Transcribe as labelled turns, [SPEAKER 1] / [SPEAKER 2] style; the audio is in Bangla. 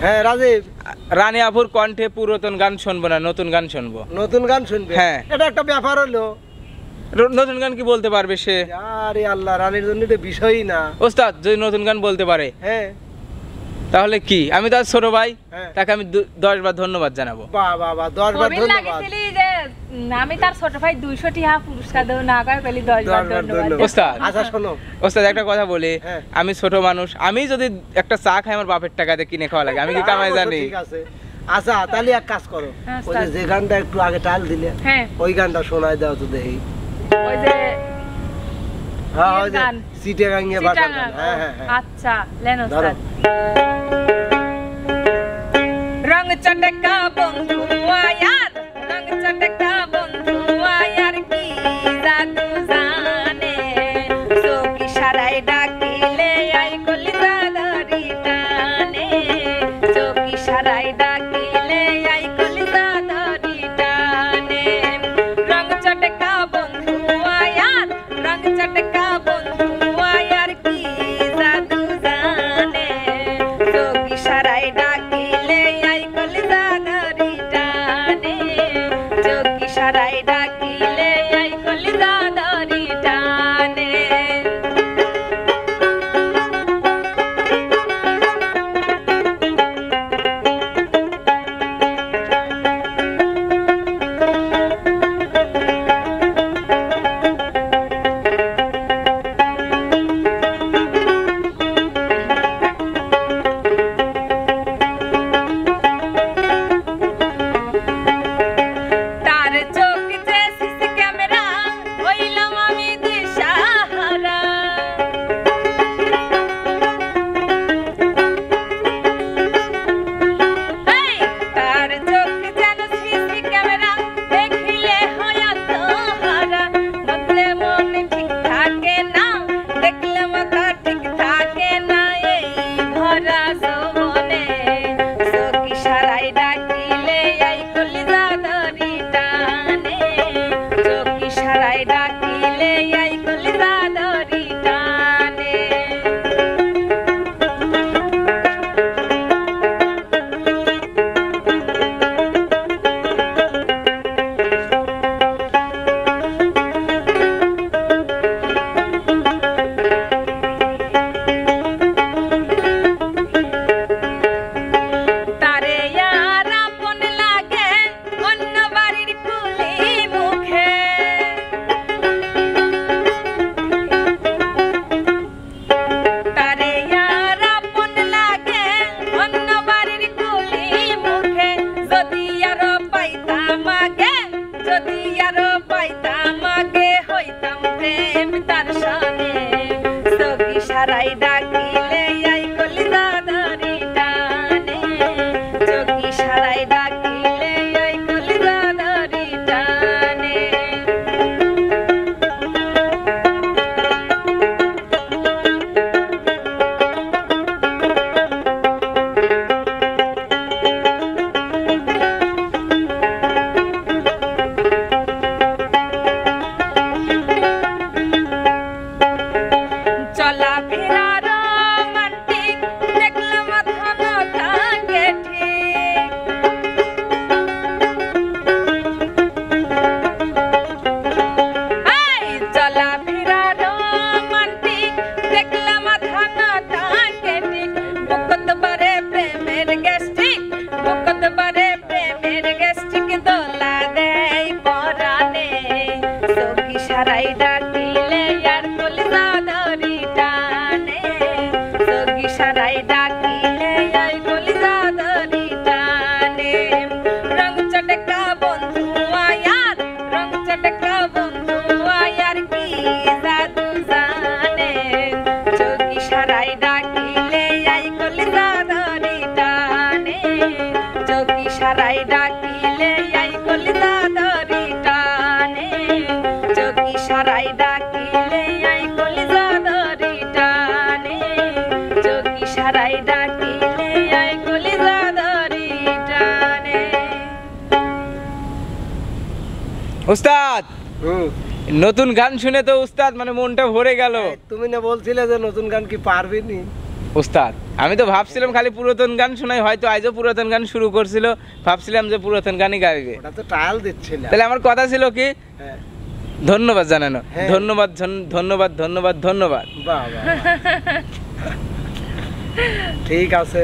[SPEAKER 1] হ্যাঁ রাজীব,
[SPEAKER 2] রানী আপুর কণ্ঠে পুরাতন গান শুনবো না, নতুন গান শুনবো।
[SPEAKER 1] নতুন গান শুনবে?
[SPEAKER 2] হ্যাঁ।
[SPEAKER 1] এটা একটা ব্যাপার হলো।
[SPEAKER 2] নতুন গান কি বলতে পারবে সে?
[SPEAKER 1] আরে আল্লাহ, রানীর জন্য এটা বিষয়ই না।
[SPEAKER 2] ওস্তাদ যদি নতুন গান বলতে পারে
[SPEAKER 1] হ্যাঁ
[SPEAKER 2] তাহলে কি, আমি তার ছোট ভাই,
[SPEAKER 1] হ্যাঁ।
[SPEAKER 2] তাকে আমি 10 বার ধন্যবাদ জানাবো।
[SPEAKER 1] বাহ বাহ বাহ, 10 বার
[SPEAKER 3] কবির
[SPEAKER 1] ধন্যবাদ।
[SPEAKER 3] লাগিয়েছিলি যে আমি তার ছোট ভাই 200 টাকা পুরস্কার দেব, না কয় পেলি 10 বার ধন্যবাদ।
[SPEAKER 2] ওস্তাদ
[SPEAKER 1] আচ্ছা শোনো
[SPEAKER 2] ওস্তাদ একটা কথা বলি,
[SPEAKER 1] হ্যাঁ।
[SPEAKER 2] আমি ছোট মানুষ, আমি যদি একটা চা খাই আমার বাপের টাকাতে কিনে খাওয়া লাগে, আমি কি কামাই জানি?
[SPEAKER 1] ঠিক আছে। আচ্ছা তাহলে এক কাজ করো,
[SPEAKER 3] হ্যাঁ,
[SPEAKER 1] ওই যে গানটা একটু আগে টাল দিলে,
[SPEAKER 3] হ্যাঁ
[SPEAKER 1] ওই গানটা শোনায় দাও তো দেখি।
[SPEAKER 3] ওই যে
[SPEAKER 1] হ্যাঁ ওই যে
[SPEAKER 3] গান।
[SPEAKER 1] চিটাগাঙ্গে ভাষার গান। হ্যাঁ হ্যাঁ হ্যাঁ।
[SPEAKER 3] আচ্ছা লেন
[SPEAKER 1] ধরো।
[SPEAKER 3] ওস্তাদ। রং চটকা বন্ধু আয়ার, রং চটকা বন্ধু আয়ার কি জাদু জানে, চোখি সারাই ডাকিলে আই কলিজা ধরি টানে, চোখি সারাই ডাকিলে আই কলিজা ধরি টানে। রং চটকা বন্ধু আয়ার, রং চটকা বন্ধু আয়ার কি জাদু জানে, চোখি সারাই ডাকিলে আই কলিজা ধরি টানে, চোখি সারাই ডাকিলে আই কলিজা ধরি টানে। তার চোখ যে সিসি ক্যামেরা, হইলাম আমি দিশাহারা। এই, তার চোখ যেন সিসি ক্যামেরা, দেখিলে হয় আত্মহারা। দেখলে মন ঠিক থাকে না, দেখলে মাথা ঠিক থাকে না, এই ভরা যৌবনে চোখি সারাই ডাকিলে আই কলিজা ধরি টানে, চোখি সারাই ডাকিলে আই কলিজা ধরি টানে। তারে আর আপন লাগে অন্য বাড়ির কুলি মুখে, তারে আর আপন লাগে অন্য বাড়ির কুলি মুখে। যদি আরো পাইতাম আগে, যদি আরো পাইতাম আগে, হইতাম প্রেম তার সনে, চোখি সারাই ডাকিলে আই কলিজা ধরি টানে, চোখি সারাই ডাকিলে আই কলিজা ধরি টানে। চলা ফেরা রোমান্টিক, দেখলে মাথা না থাকে ঠিক। এই, চলা ফেরা রোমান্টিক, দেখলে মাথা না থাকে ঠিক। বকত বারে প্রেমের গ্যাস্ট্রিক, বকত বারে প্রেমের গ্যাস্ট্রিক, দোলা দেয় পরানে, চোখি সারাই ডাকিলে আর কলিজা ধরি টানে, চোখি সারাই ডাকিলে আর কলিজা ধরি টানে। রং চটকা বন্ধু আয়ার, রং চটকা বন্ধু আয়ার কি জাদু জানে, চোখি সারাই ডাকিলে আই কলিজা ধরি টানে, চোখি সারাই ডাকিলে আই কলিজা ধরি টানে, চোখি সারাই ডাকিলে আই কলিজা ধরি টানে, চোখি সারাই ডাকিলে আই কলিজা ধরি টানে।
[SPEAKER 2] উস্তাদ
[SPEAKER 1] হুম।
[SPEAKER 2] নতুন গান শুনে তো উস্তাদ মানে মনটা ভরে গেল।
[SPEAKER 1] তুমি না বলছিলে যে নতুন গান কি পারবি নি?
[SPEAKER 2] উস্তাদ আমি তো ভাবছিলাম খালি পুরাতন গান শোনাই, হয়তো আজও পুরাতন গান শুরু করছিল, ভাবছিলাম যে পুরাতন গানই গাইবে।
[SPEAKER 1] ওটা তো ট্রায়াল দিচ্ছিলাম।
[SPEAKER 2] তাহলে আমার কথা ছিল কি
[SPEAKER 1] হ্যাঁ।
[SPEAKER 2] ধন্যবাদ জানানো,
[SPEAKER 1] হ্যাঁ।
[SPEAKER 2] ধন্যবাদ ধন্যবাদ ধন্যবাদ ধন্যবাদ।
[SPEAKER 1] বাহ বাহ বাহ। ঠিক আছে।